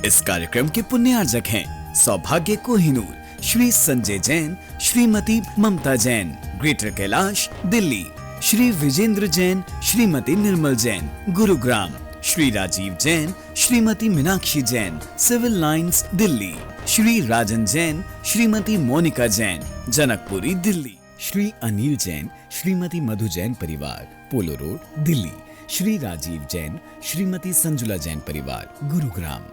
इस कार्यक्रम के पुण्यार्जक हैं सौभाग्य कोहिनूर, श्री संजय जैन, श्रीमती ममता Jain, greater Kailash Delhi, Shri Vijendra Jain, Shrimati Nirmal Jain, Gurugram, Shri Rajiv Jain, Shrimati Meenakshi Jain, civil lines Delhi, Shri राजन जैन, श्रीमती मोनिका जैन, जनकपुरी दिल्ली, श्री अनिल जैन, श्रीमती मधु जैन परिवार, पोलो रोड दिल्ली, श्री राजीव जैन, श्रीमती संजुला जैन परिवार, गुरुग्राम।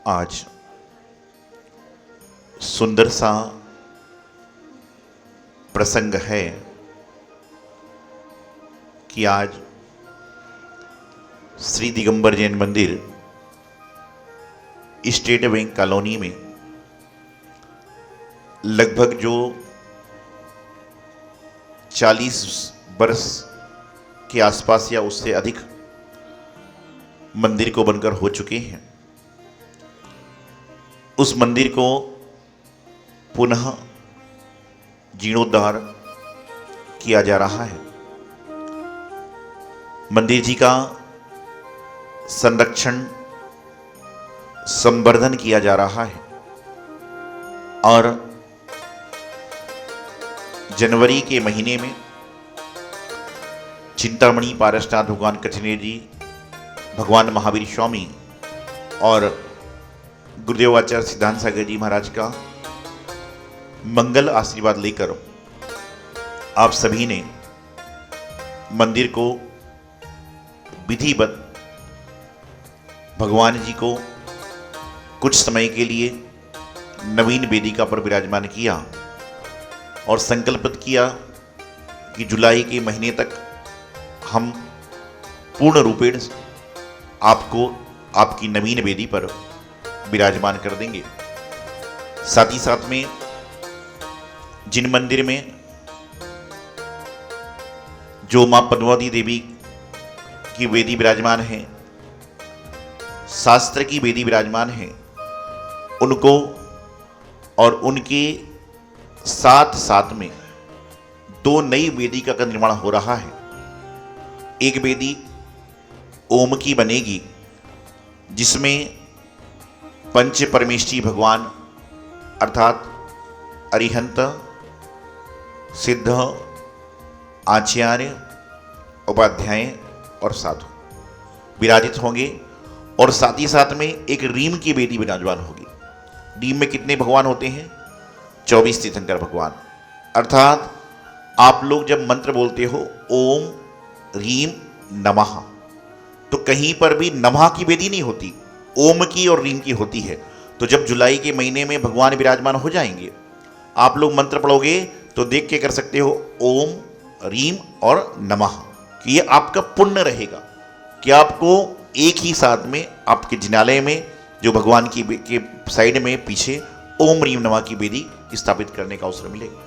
आज सुंदर सा प्रसंग है कि आज श्री दिगंबर जैन मंदिर स्टेट बैंक कॉलोनी में लगभग जो 40 वर्ष के आसपास या उससे अधिक मंदिर को बनकर हो चुके हैं, उस मंदिर को पुनः जीर्णोद्धार किया जा रहा है। मंदिर जी का संरक्षण संवर्धन किया जा रहा है और जनवरी के महीने में चिंतामणि पारसनाथ भगवान कठिनेर जी, भगवान महावीर स्वामी और गुरुदेव आचार्य सिद्धांत सागर जी महाराज का मंगल आशीर्वाद लेकर आप सभी ने मंदिर को विधिवत भगवान जी को कुछ समय के लिए नवीन वेदिका पर विराजमान किया और संकल्पित किया कि जुलाई के महीने तक हम पूर्ण रूपेण आपको आपकी नवीन वेदी पर विराजमान कर देंगे। साथ ही साथ में जिन मंदिर में जो मां पद्मावती देवी की वेदी विराजमान है, शास्त्र की वेदी विराजमान है, उनको और उनके साथ साथ में 2 नई वेदिका का निर्माण हो रहा है। एक वेदी ओम की बनेगी जिसमें पंच परमेष्ठी भगवान अर्थात अरिहंत, सिद्ध, आचार्य, उपाध्याय और साधु विराजित होंगे और साथ ही साथ में एक रीम की बेदी विराजमान होगी। रीम में कितने भगवान होते हैं? 24 तीर्थंकर भगवान। अर्थात आप लोग जब मंत्र बोलते हो ओम रीम नमः, तो कहीं पर भी नमः की बेदी नहीं होती, ओम की और रीम की होती है। तो जब जुलाई के महीने में भगवान विराजमान हो जाएंगे, आप लोग मंत्र पढ़ोगे तो देख के कर सकते हो ओम रीम और नमः, कि ये आपका पुण्य रहेगा कि आपको एक ही साथ में आपके जिनालय में जो भगवान की के साइड में पीछे ओम रीम नमः की बेदी स्थापित करने का अवसर मिलेगा।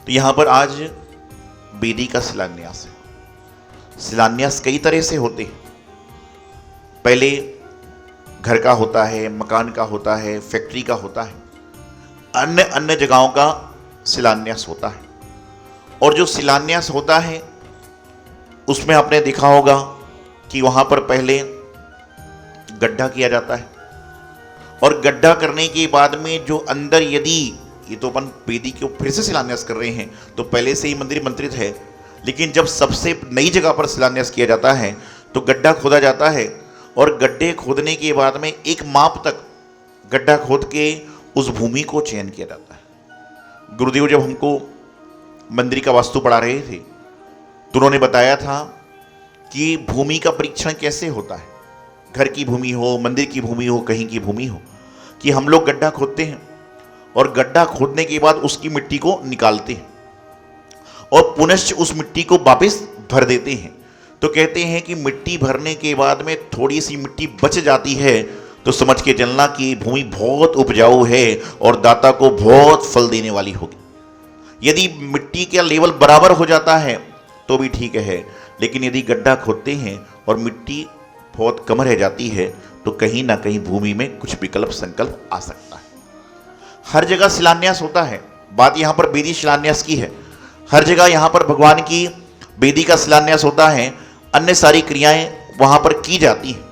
तो यहां पर आज बेदी का शिलान्यास है। शिलान्यास कई तरह से होते हैं। पहले घर का होता है, मकान का होता है, फैक्ट्री का होता है, अन्य अन्य जगहों का शिलान्यास होता है। और जो शिलान्यास होता है उसमें आपने देखा होगा कि वहां पर पहले गड्ढा किया जाता है और गड्ढा करने के बाद में जो अंदर, यदि ये तो अपन बेदी के फिर से शिलान्यास कर रहे हैं तो पहले से ही मंदिर मंत्रित है, लेकिन जब सबसे नई जगह पर शिलान्यास किया जाता है तो गड्ढा खोदा जाता है और गड्ढे खोदने के बाद में एक माप तक गड्ढा खोद के उस भूमि को चयन किया जाता है। गुरुदेव जब हमको मंदिर का वास्तु पढ़ा रहे थे तो उन्होंने बताया था कि भूमि का परीक्षण कैसे होता है। घर की भूमि हो, मंदिर की भूमि हो, कहीं की भूमि हो, कि हम लोग गड्ढा खोदते हैं और गड्ढा खोदने के बाद उसकी मिट्टी को निकालते हैं और पुनश्च उस मिट्टी को वापस भर देते हैं। तो कहते हैं कि मिट्टी भरने के बाद में थोड़ी सी मिट्टी बच जाती है तो समझ के चलना कि भूमि बहुत उपजाऊ है और दाता को बहुत फल देने वाली होगी। यदि मिट्टी का लेवल बराबर हो जाता है तो भी ठीक है, लेकिन यदि गड्ढा खोदते हैं और मिट्टी बहुत कम रह जाती है तो कहीं ना कहीं भूमि में कुछ विकल्प संकल्प आ सकता है। हर जगह शिलान्यास होता है। बात यहां पर बेदी शिलान्यास की है। हर जगह यहां पर भगवान की बेदी का शिलान्यास होता है, अन्य सारी क्रियाएं वहां पर की जाती हैं,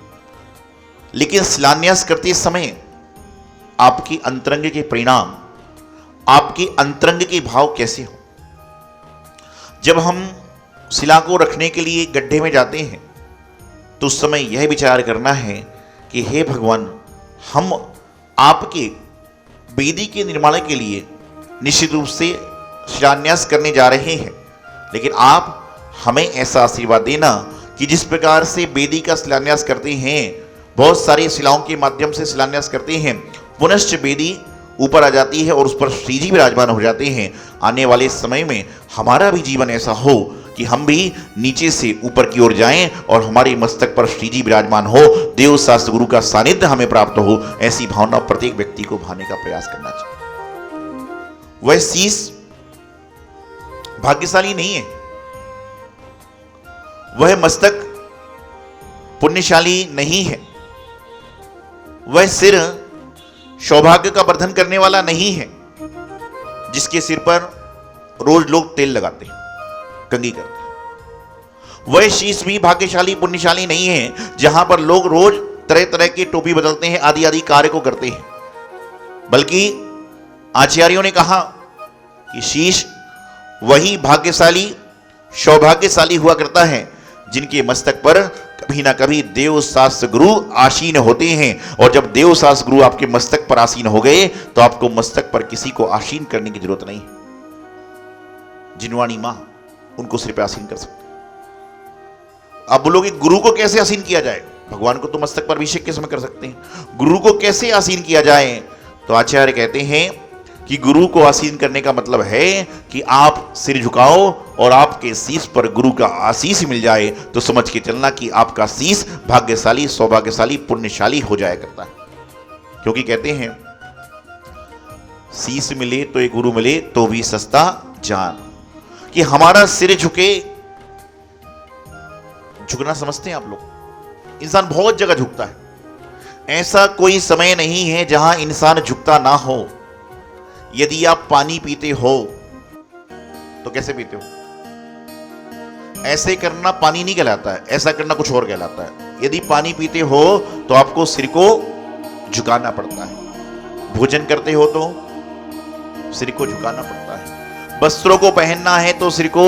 लेकिन शिलान्यास करते समय आपकी अंतरंग के परिणाम, आपके अंतरंग के भाव कैसे हो। जब हम शिला को रखने के लिए गड्ढे में जाते हैं तो उस समय यह विचार करना है कि हे भगवान, हम आपके बेदी के निर्माण के लिए निश्चित रूप से शिलान्यास करने जा रहे हैं, लेकिन आप हमें ऐसा आशीर्वाद देना कि जिस प्रकार से बेदी का शिलान्यास करते हैं, बहुत सारी शिलाओं के माध्यम से शिलान्यास करते हैं, पुनश्च बेदी ऊपर आ जाती है और उस पर श्री जी विराजमान हो जाते हैं। आने वाले समय में हमारा भी जीवन ऐसा हो कि हम भी नीचे से ऊपर की ओर जाएं और हमारे मस्तक पर श्री जी विराजमान हो, देव शास्त्र गुरु का सानिध्य हमें प्राप्त हो। ऐसी भावना प्रत्येक व्यक्ति को भाने का प्रयास करना चाहिए। वह शीश भाग्यशाली नहीं है, वह मस्तक पुण्यशाली नहीं है, वह सिर सौभाग्य का वर्धन करने वाला नहीं है, जिसके सिर पर रोज लोग तेल लगाते हैं, कंघी करते हैं। वह शीश भी भाग्यशाली पुण्यशाली नहीं है जहां पर लोग रोज तरह तरह की टोपी बदलते हैं, आदि आदि कार्य को करते हैं। बल्कि आचार्यों ने कहा कि शीश वही भाग्यशाली सौभाग्यशाली हुआ करता है जिनके मस्तक पर कभी ना कभी देव शास्त्र गुरु आसीन होते हैं। और जब देव शास्त्र गुरु आपके मस्तक पर आसीन हो गए तो आपको मस्तक पर किसी को आसीन करने की जरूरत नहीं। जिनवाणी मां उनको सिर पे आसीन कर सकते। आप बोलोगे गुरु को कैसे आसीन किया जाए? भगवान को तो मस्तक पर अभिषेक के समय कर सकते हैं, गुरु को कैसे आसीन किया जाए? तो आचार्य कहते हैं कि गुरु को आसीन करने का मतलब है कि आप सिर झुकाओ और आपके शीश पर गुरु का आशीष मिल जाए तो समझ के चलना कि आपका शीश भाग्यशाली सौभाग्यशाली पुण्यशाली हो जाया करता है। क्योंकि कहते हैं शीश मिले तो एक गुरु मिले तो भी सस्ता जान, कि हमारा सिर झुके। झुकना समझते हैं आप लोग? इंसान बहुत जगह झुकता है, ऐसा कोई समय नहीं है जहां इंसान झुकता ना हो। यदि आप पानी पीते हो तो कैसे पीते हो? ऐसे करना पानी नहीं कहलाता है, ऐसा करना कुछ और कहलाता है। यदि पानी पीते हो तो आपको सिर को झुकाना पड़ता है, भोजन करते हो तो सिर को झुकाना पड़ता है, वस्त्रों को पहनना है तो सिर को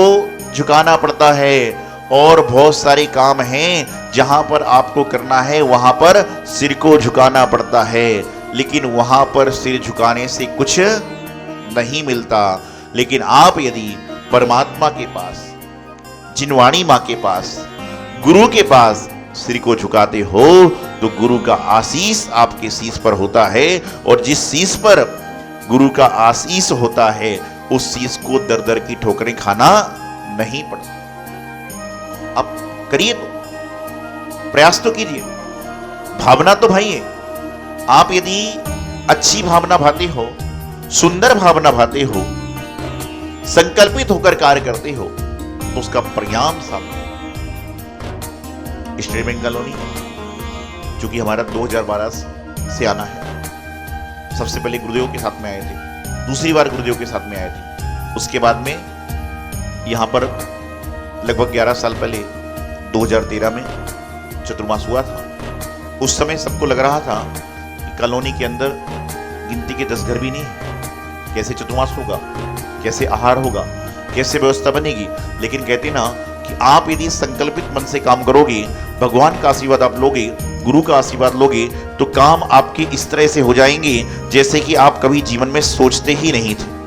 झुकाना पड़ता है, और बहुत सारे काम हैं जहां पर आपको करना है वहां पर सिर को झुकाना पड़ता है, लेकिन वहां पर सिर झुकाने से कुछ नहीं मिलता। लेकिन आप यदि परमात्मा के पास, जिनवाणी मां के पास, गुरु के पास सिर को झुकाते हो तो गुरु का आशीष आपके शीश पर होता है, और जिस शीश पर गुरु का आशीष होता है उस शीश को दर दर की ठोकरें खाना नहीं पड़ता। अब करिए, तो प्रयास तो कीजिए, भावना तो भाई है। आप यदि अच्छी भावना भाते हो, सुंदर भावना भाते हो, संकल्पित होकर कार्य करते हो तो उसका परिणाम सामने। स्टेट बैंक कॉलोनी जो कि हमारा 2012 से आना है, सबसे पहले गुरुदेव के साथ में आए थे, दूसरी बार गुरुदेव के साथ में आए थे, उसके बाद में यहाँ पर लगभग 11 साल पहले 2013 में चतुर्मास हुआ था। उस समय सबको लग रहा था कि कॉलोनी के अंदर गिनती के 10 घर भी नहीं है, कैसे चतुर्मास होगा, कैसे आहार होगा, कैसे व्यवस्था बनेगी। लेकिन कहते ना कि आप यदि संकल्पित मन से काम करोगे, भगवान का आशीर्वाद आप लोगे, गुरु का आशीर्वाद लोगे, तो काम आपके इस तरह से हो जाएंगे जैसे कि आप कभी जीवन में सोचते ही नहीं थे।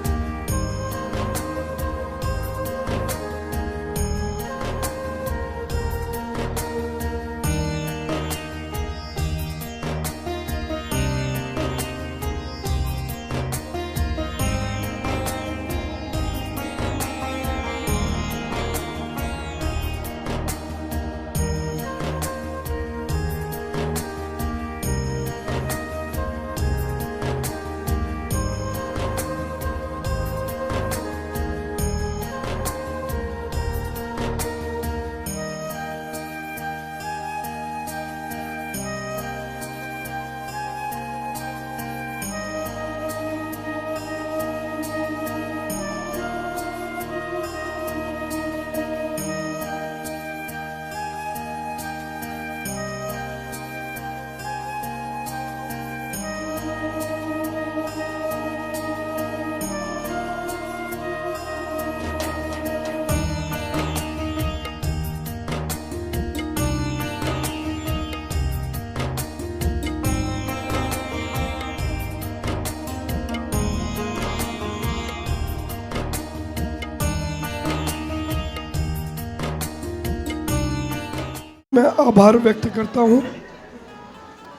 मैं आभार व्यक्त करता हूँ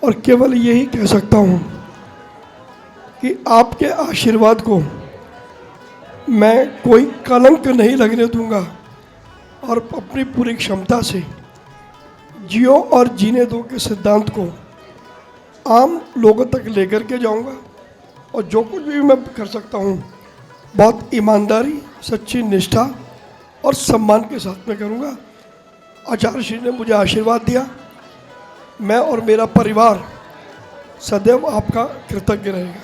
और केवल यही कह सकता हूँ कि आपके आशीर्वाद को मैं कोई कलंक नहीं लगने दूंगा और अपनी पूरी क्षमता से जियो और जीने दो के सिद्धांत को आम लोगों तक लेकर के जाऊंगा, और जो कुछ भी मैं कर सकता हूँ बहुत ईमानदारी, सच्ची निष्ठा और सम्मान के साथ में करूँगा। आचार्य श्री ने मुझे आशीर्वाद दिया, मैं और मेरा परिवार सदैव आपका कृतज्ञ रहेगा।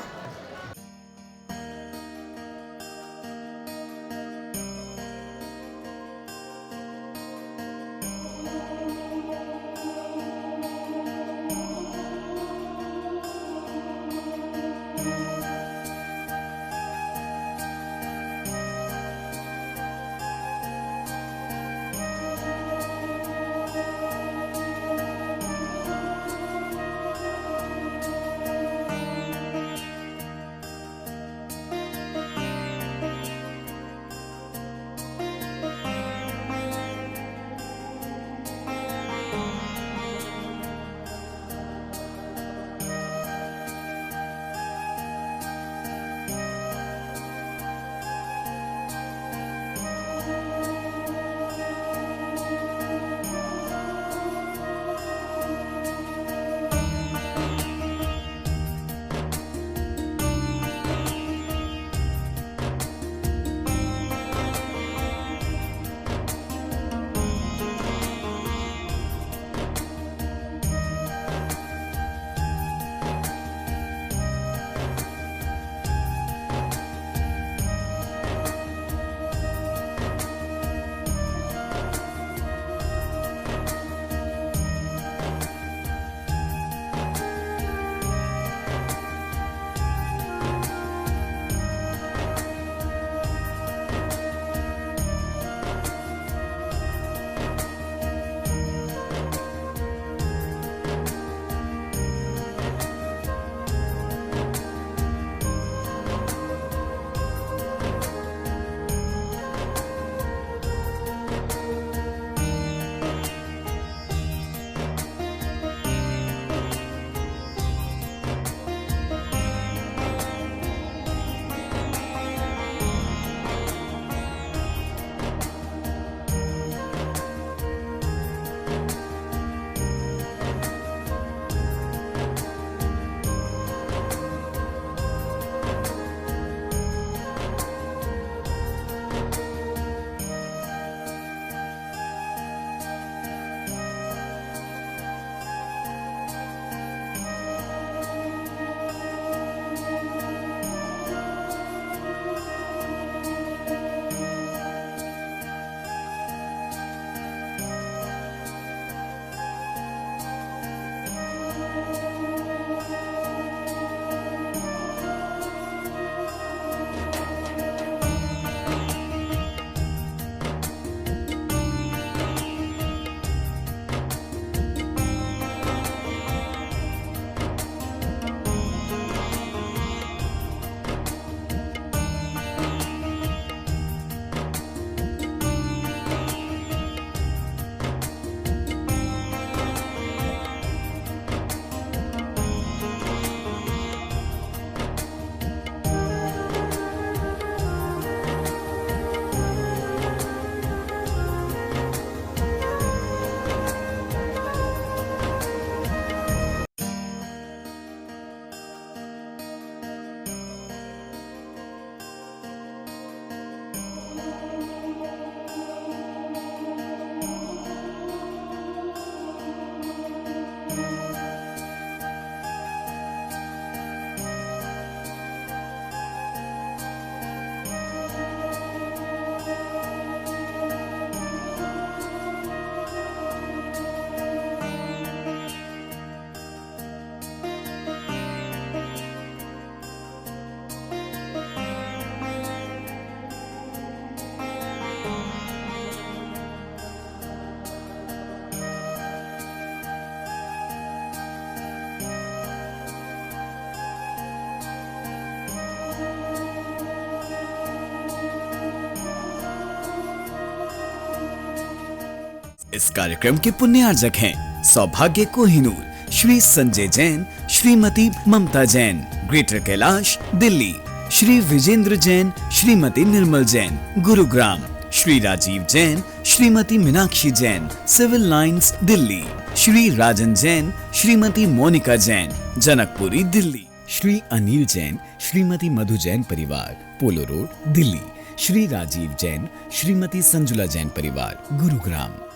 इस कार्यक्रम के पुण्यार्जक हैं सौभाग्य कोहिनूर श्री संजय जैन, श्रीमती ममता Jain, greater Kailash, Delhi, Shri Vijendra Jain, Shrimati Nirmal Jain, Gurugram, Shri Rajiv Jain, Shrimati Meenakshi Jain, civil lines, Delhi, Shri राजन जैन, श्रीमती मोनिका जैन, जनकपुरी, दिल्ली, श्री अनिल जैन, श्रीमती मधु जैन परिवार, पोलो रोड, दिल्ली, श्री राजीव जैन, श्रीमती संजुला जैन परिवार, गुरुग्राम,